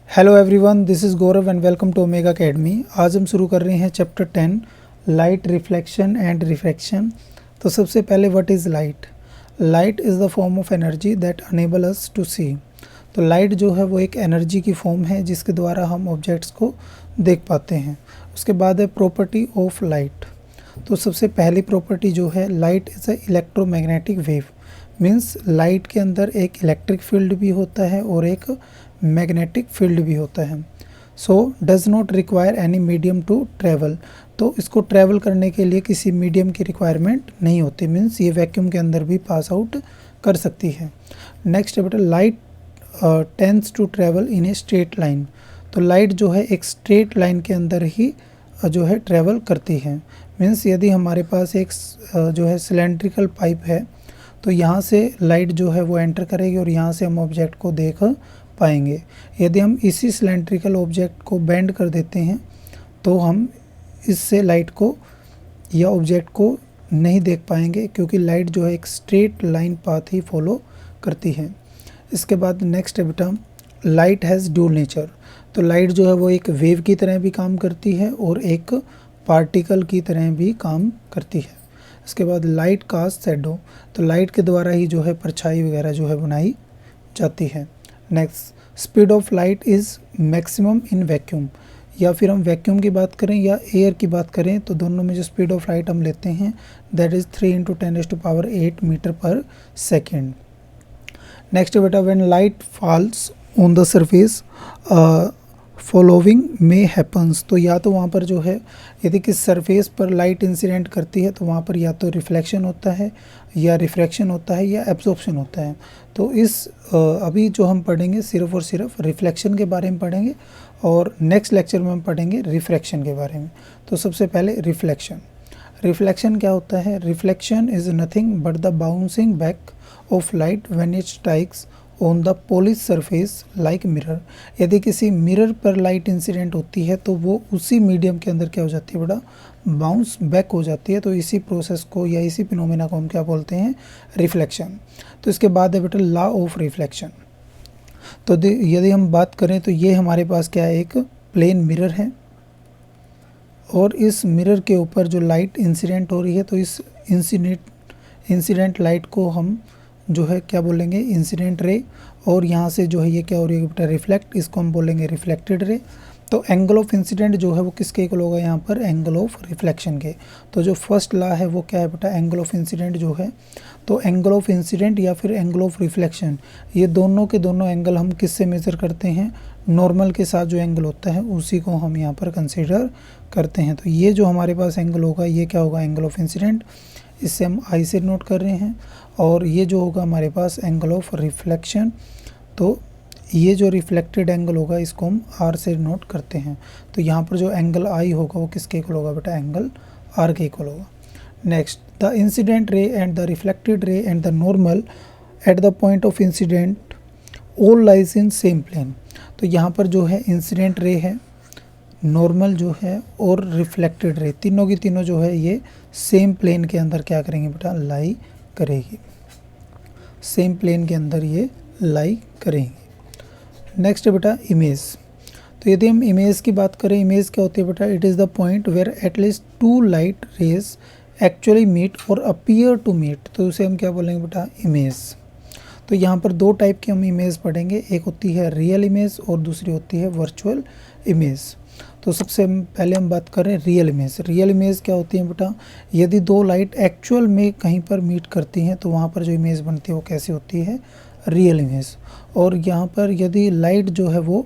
Hello everyone, this is Gaurav and welcome to Omega academy. आज हम शुरू कर रहे हैं chapter 10 light reflection and refraction. तो सबसे पहले what is light. Light is the form of energy that enable us to see. तो लाइट जो है वो एक एनर्जी की फॉर्म है जिसके द्वारा हम ऑब्जेक्ट्स को देख पाते हैं। उसके बाद है प्रॉपर्टी ऑफ लाइट। तो सबसे पहली प्रॉपर्टी जो है, light is a electromagnetic wave. Means light के अंदर एक इलेक्ट्रिक फील्ड भी होता है और एक मैग्नेटिक फील्ड भी होता है। So does not require any medium to travel. तो इसको ट्रैवल करने के लिए किसी मीडियम की रिक्वायरमेंट नहीं होती। मीन्स ये वैक्यूम के अंदर भी पास आउट कर सकती है। नेक्स्ट है बेटा, light tends to travel in a straight line. तो लाइट जो है एक स्ट्रेट लाइन के अंदर ही जो है ट्रैवल करती है। मीन्स यदि हमारे पास एक जो है सिलेंड्रिकल पाइप है तो यहाँ से लाइट जो है वो एंटर करेगी और यहाँ से हम ऑब्जेक्ट को देख पाएंगे। यदि हम इसी सिलेंड्रिकल ऑब्जेक्ट को बेंड कर देते हैं तो हम इससे लाइट को या ऑब्जेक्ट को नहीं देख पाएंगे, क्योंकि लाइट जो है एक स्ट्रेट लाइन पाथ ही फॉलो करती है। इसके बाद नेक्स्ट है बेटा, लाइट हैज़ ड्यूल नेचर। तो लाइट जो है वो एक वेव की तरह भी काम करती है और एक पार्टिकल की तरह भी काम करती है। इसके बाद लाइट कास्ट शैडो। तो लाइट के द्वारा ही जो है परछाई वगैरह जो है बनाई जाती है। Next, speed of light is maximum in vacuum. या फिर हम वैक्यूम की बात करें या एयर की बात करें तो दोनों में जो स्पीड ऑफ लाइट हम लेते हैं दैट इज़ 3 × 10⁸ मीटर पर सेकेंड। नेक्स्ट बेटा, when light falls on the surface following में हैपन्स। तो या तो वहाँ पर जो है यदि किस सरफेस पर लाइट इंसिडेंट करती है तो वहाँ पर या तो रिफ्लेक्शन होता है या रिफ्रैक्शन होता है या एब्जॉर्प्शन होता है। तो इस अभी जो हम पढ़ेंगे सिर्फ और सिर्फ रिफ्लेक्शन के बारे में पढ़ेंगे और नेक्स्ट लेक्चर में हम पढ़ेंगे रिफ्रैक्शन के बारे में। तो सबसे पहले रिफ्लेक्शन। रिफ्लेक्शन क्या होता है? Reflection is nothing but the bouncing back of light when it strikes on the polish surface like mirror. यदि किसी मिरर पर लाइट इंसिडेंट होती है तो वो उसी मीडियम के अंदर क्या हो जाती है बेटा? बाउंस बैक हो जाती है। तो इसी प्रोसेस को या इसी फिनोमेना को हम क्या बोलते हैं? रिफ्लेक्शन। तो इसके बाद है बेटा लॉ ऑफ रिफ्लेक्शन। तो यदि हम बात करें तो ये हमारे पास क्या है? एक प्लेन मिरर है और इस मिरर के ऊपर जो लाइट इंसिडेंट हो रही है तो इस इंसिडेंट लाइट को हम जो है क्या बोलेंगे? Incident ray. और यहाँ से जो है ये क्या हो रही है बेटा? रिफ्लेक्ट। इसको हम बोलेंगे रिफ्लेक्टेड रे। तो एंगल ऑफ इंसिडेंट जो है वो किसके इक्वल होगा यहाँ पर? एंगल ऑफ रिफ्लेक्शन के। तो जो फर्स्ट लॉ है वो क्या है बेटा? एंगल ऑफ इंसिडेंट जो है, तो एंगल ऑफ इंसिडेंट या फिर एंगल ऑफ रिफ्लेक्शन, ये दोनों के दोनों एंगल हम किससे मेज़र करते हैं? नॉर्मल के साथ जो एंगल होता है उसी को हम यहाँ पर कंसिडर करते हैं। तो ये जो हमारे पास एंगल होगा ये क्या होगा? Angle of incident. इससे हम आई से नोट कर रहे हैं। और ये जो होगा हमारे पास एंगल ऑफ रिफ्लेक्शन, तो ये जो रिफ्लेक्टेड एंगल होगा इसको हम आर से नोट करते हैं। तो यहाँ पर जो एंगल आई होगा वो किसके इक्वल होगा बेटा? एंगल आर के इक्वल होगा। Next, the incident ray and the reflected ray and the normal at the point of incidence all lies in same plane. तो यहाँ पर जो है इंसिडेंट रे है, नॉर्मल जो है और रिफ्लेक्टेड रे, तीनों की तीनों जो है ये सेम प्लेन के अंदर क्या करेंगे बेटा? लाई करेगी। सेम प्लेन के अंदर ये लाई करेंगे। नेक्स्ट है बेटा इमेज। तो यदि हम इमेज की बात करें, इमेज क्या होती है बेटा? It is the point where at least 2 light rays actually meet और अपीयर टू मीट। तो उसे हम क्या बोलेंगे बेटा? इमेज। तो यहाँ पर 2 टाइप की हम इमेज पढ़ेंगे, एक होती है रियल इमेज और दूसरी होती है वर्चुअल इमेज। तो सबसे पहले हम बात करें रियल इमेज। रियल इमेज क्या होती है बेटा? यदि 2 लाइट एक्चुअल में कहीं पर मीट करती हैं तो वहाँ पर जो इमेज बनती है वो कैसी होती है? Real image. और यहाँ पर यदि लाइट जो है वो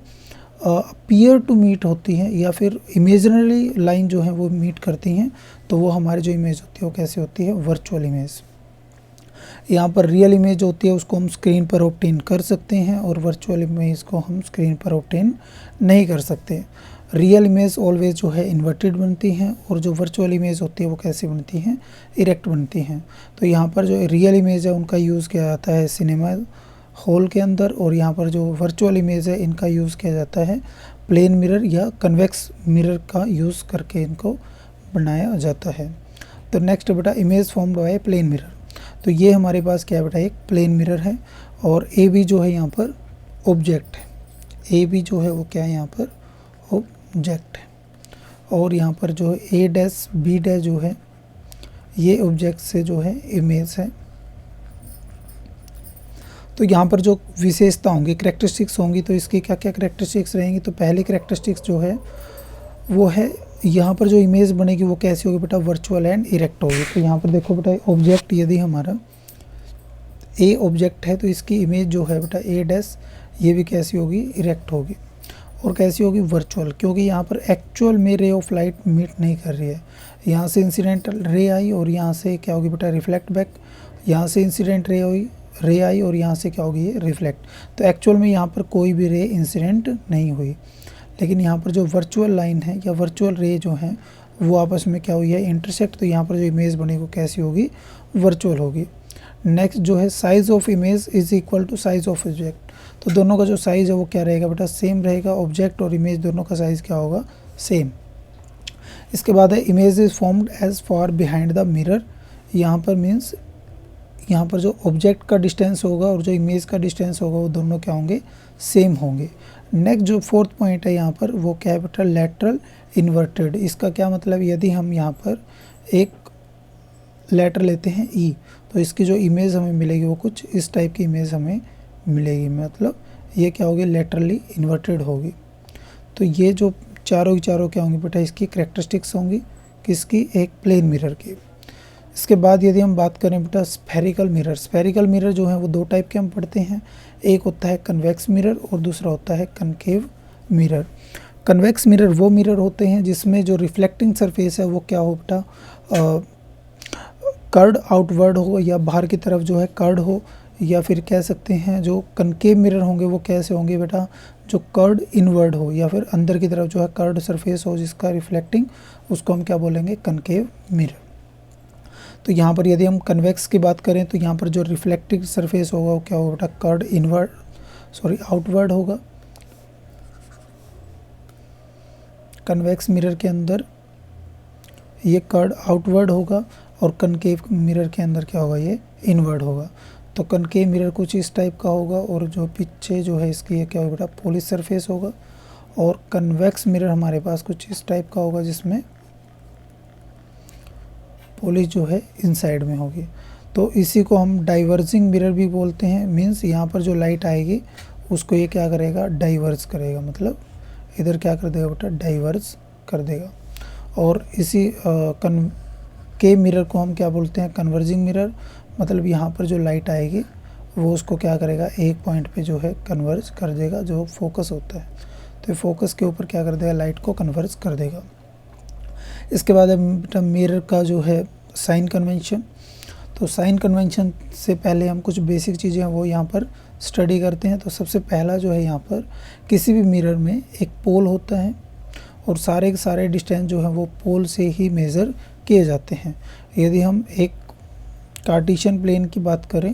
अपीयर टू मीट होती है या फिर इमेजिनरी लाइन जो है वो मीट करती हैं तो वो हमारी जो इमेज होती है वो कैसी होती है? Virtual image. यहाँ पर रियल इमेज होती है उसको हम स्क्रीन पर ऑब्टेन कर सकते हैं और वर्चुअल इमेज को हम स्क्रीन पर ऑब्टेन नहीं कर सकते। रियल इमेज ऑलवेज जो है इन्वर्टेड बनती हैं और जो वर्चुअल इमेज होती है वो कैसी बनती हैं? इरेक्ट बनती हैं। तो यहाँ पर जो रियल इमेज है उनका यूज़ किया जाता है सिनेमा हॉल के अंदर, और यहाँ पर जो वर्चुअल इमेज है इनका यूज़ किया जाता है प्लेन मिरर या कन्वेक्स मिरर का यूज़ करके इनको बनाया जाता है। तो नेक्स्ट बेटा, image formed by plane mirror. तो ये हमारे पास क्या है बेटा? एक प्लेन मिरर है और ए बी जो है यहाँ पर ऑब्जेक्ट है। ए बी जो है वो क्या है यहाँ पर ऑब्जेक्ट है, और यहाँ पर जो है ए डैश बी डैश जो है ये ऑब्जेक्ट से जो है इमेज है। तो यहाँ पर जो विशेषता होंगी, करेक्टरिस्टिक्स होंगी, तो इसकी क्या क्या करेक्टरिस्टिक्स रहेंगी। तो पहली करेक्टरिस्टिक्स जो है वो है यहाँ पर जो इमेज बनेगी वो कैसी होगी बेटा, वर्चुअल एंड इरेक्ट होगी। तो यहाँ पर देखो बेटा ऑब्जेक्ट यदि हमारा ए ऑब्जेक्ट है तो इसकी इमेज जो है बेटा ए डैश ये भी कैसी होगी, इरेक्ट होगी। और कैसी होगी, वर्चुअल, क्योंकि यहाँ पर एक्चुअल में रे ऑफ लाइट मीट नहीं कर रही है। यहाँ से इंसिडेंटल रे आई और यहाँ से क्या होगी बेटा, रिफ्लेक्ट बैक। यहाँ से इंसिडेंट रे आई और यहाँ से क्या होगी, ये रिफ्लेक्ट। तो एक्चुअल में यहाँ पर कोई भी रे इंसिडेंट नहीं हुई, लेकिन यहाँ पर जो वर्चुअल लाइन है या वर्चुअल रे जो है वो आपस में क्या हुई है, इंटरसेक्ट। तो यहाँ पर जो इमेज बनेगी वो कैसी होगी, वर्चुअल होगी। नेक्स्ट जो है size of image is equal to size of object. तो दोनों का जो साइज़ है वो क्या रहेगा बेटा, सेम रहेगा। ऑब्जेक्ट और इमेज दोनों का साइज़ क्या होगा, सेम। इसके बाद है image is formed as far behind the mirror. यहाँ पर मीन्स यहाँ पर जो ऑब्जेक्ट का डिस्टेंस होगा और जो इमेज का डिस्टेंस होगा वो दोनों क्या होंगे, सेम होंगे। नेक्स्ट जो फोर्थ पॉइंट है यहाँ पर वो क्या है बेटा, लैटरल इन्वर्टेड। इसका क्या मतलब, यदि हम यहाँ पर एक लेटर लेते हैं ई, तो इसकी जो इमेज हमें मिलेगी वो कुछ इस टाइप की इमेज हमें मिलेगी, मतलब ये क्या होगी, लेटरली इन्वर्टेड होगी। तो ये जो चारों की चारों क्या होंगी बेटा, इसकी करेक्टरिस्टिक्स होंगी किसकी, एक प्लेन मिरर की। इसके बाद यदि हम बात करें बेटा स्फेरिकल मिरर। स्फेरिकल मिरर जो है वो दो टाइप के हम पढ़ते हैं, एक होता है कन्वेक्स मिरर और दूसरा होता है कनकेव मिरर। कन्वेक्स मिरर वो मिरर होते हैं जिसमें जो रिफ्लेक्टिंग सरफेस है वो क्या हो बेटा, कर्ड आउटवर्ड हो या बाहर की तरफ जो है कर्ड हो, या फिर कह सकते हैं जो कनकेव मिरर होंगे वो कैसे होंगे बेटा, जो कर्ड इनवर्ड हो या फिर अंदर की तरफ जो है कर्ड सरफेस हो जिसका रिफ्लेक्टिंग, उसको हम क्या बोलेंगे, कनकेव मिरर। तो यहाँ पर यदि हम कन्वेक्स की बात करें तो यहाँ पर जो रिफ्लेक्टिंग सरफेस होगा वो क्या होगा बेटा, कर्ड आउटवर्ड होगा। कन्वेक्स मिरर के अंदर ये कर्ड आउटवर्ड होगा और कनकेव मिरर के अंदर क्या होगा, ये इनवर्ड होगा। तो कनकेव मिरर कुछ इस टाइप का होगा और जो पीछे जो है इसकी ये क्या होगा बेटा, पॉलिश सरफेस होगा। और कन्वेक्स मिरर हमारे पास कुछ इस टाइप का होगा जिसमें पॉलिश जो है इनसाइड में होगी। तो इसी को हम डाइवर्जिंग मिरर भी बोलते हैं। मींस यहाँ पर जो लाइट आएगी उसको ये क्या करेगा, डाइवर्ज करेगा, मतलब इधर क्या कर देगा बेटा, डाइवर्ज कर देगा। और इसी कनकेव मिरर को हम क्या बोलते हैं, कन्वर्जिंग मिरर। मतलब यहाँ पर जो लाइट आएगी वो उसको क्या करेगा, एक पॉइंट पे जो है कन्वर्ज कर देगा, जो फोकस होता है। तो फोकस के ऊपर क्या कर देगा, लाइट को कन्वर्ज कर देगा। इसके बाद बेटा मिरर का जो है साइन कन्वेंशन। तो साइन कन्वेंशन से पहले हम कुछ बेसिक चीज़ें हैं वो यहाँ पर स्टडी करते हैं। तो सबसे पहला जो है यहाँ पर किसी भी मिरर में एक पोल होता है और सारे के सारे डिस्टेंस जो है वो पोल से ही मेज़र किए जाते हैं। यदि हम एक कार्टेशियन प्लेन की बात करें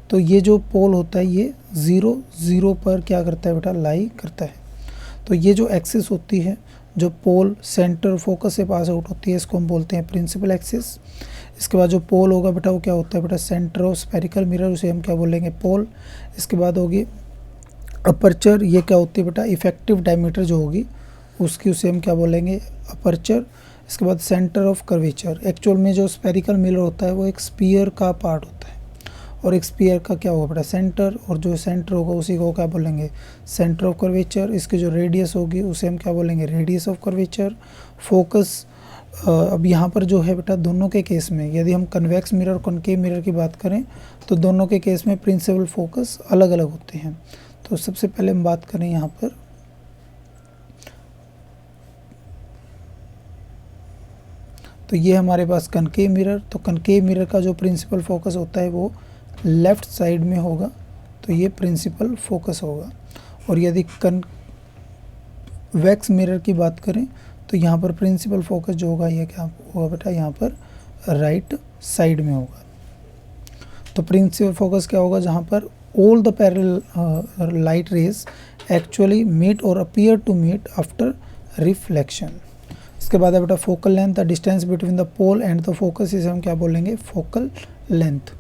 तो ये जो पोल होता है ये 0 0 पर क्या करता है बेटा, लाई करता है। तो ये जो एक्सिस होती है, जो पोल सेंटर फोकस से पास आउट होती है, इसको हम बोलते हैं प्रिंसिपल एक्सिस। इसके बाद जो पोल होगा बेटा वो क्या होता है बेटा, सेंटर ऑफ स्फेरिकल मिरर, उसे हम क्या बोलेंगे, पोल। इसके बाद होगी अपर्चर, ये क्या होती है बेटा, इफेक्टिव डायमीटर जो होगी उसकी, उसे हम क्या बोलेंगे, अपर्चर। इसके बाद सेंटर ऑफ कर्वेचर। एक्चुअल में जो स्फेरिकल मिरर होता है वो एक स्पीयर का पार्ट होता है और एक स्पीयर का क्या होगा बेटा, सेंटर, और जो सेंटर होगा उसी को क्या बोलेंगे, सेंटर ऑफ कर्वेचर। इसकी जो रेडियस होगी उसे हम क्या बोलेंगे, रेडियस ऑफ कर्वेचर। फोकस, अब यहाँ पर जो है बेटा दोनों के केस में यदि हम कन्वेक्स मिरर और कनकेव मिरर की बात करें तो दोनों के केस में प्रिंसिपल फोकस अलग अलग होते हैं। तो सबसे पहले हम बात करें यहाँ पर तो ये हमारे पास कनकेव मिरर। तो कनकेव मिरर का जो प्रिंसिपल फोकस होता है वो लेफ़्ट साइड में होगा, तो ये प्रिंसिपल फोकस होगा। और यदि कन्वेक्स मिरर की बात करें तो यहाँ पर प्रिंसिपल फोकस जो होगा ये क्या होगा बेटा, यहाँ पर राइट साइड में होगा। तो प्रिंसिपल फोकस क्या होगा, जहाँ पर all the parallel light rays actually meet और appear to meet after reflection. इसके बाद है बेटा focal length, the distance between the pole and the focus, इसे हम क्या बोलेंगे, फोकल लेंथ।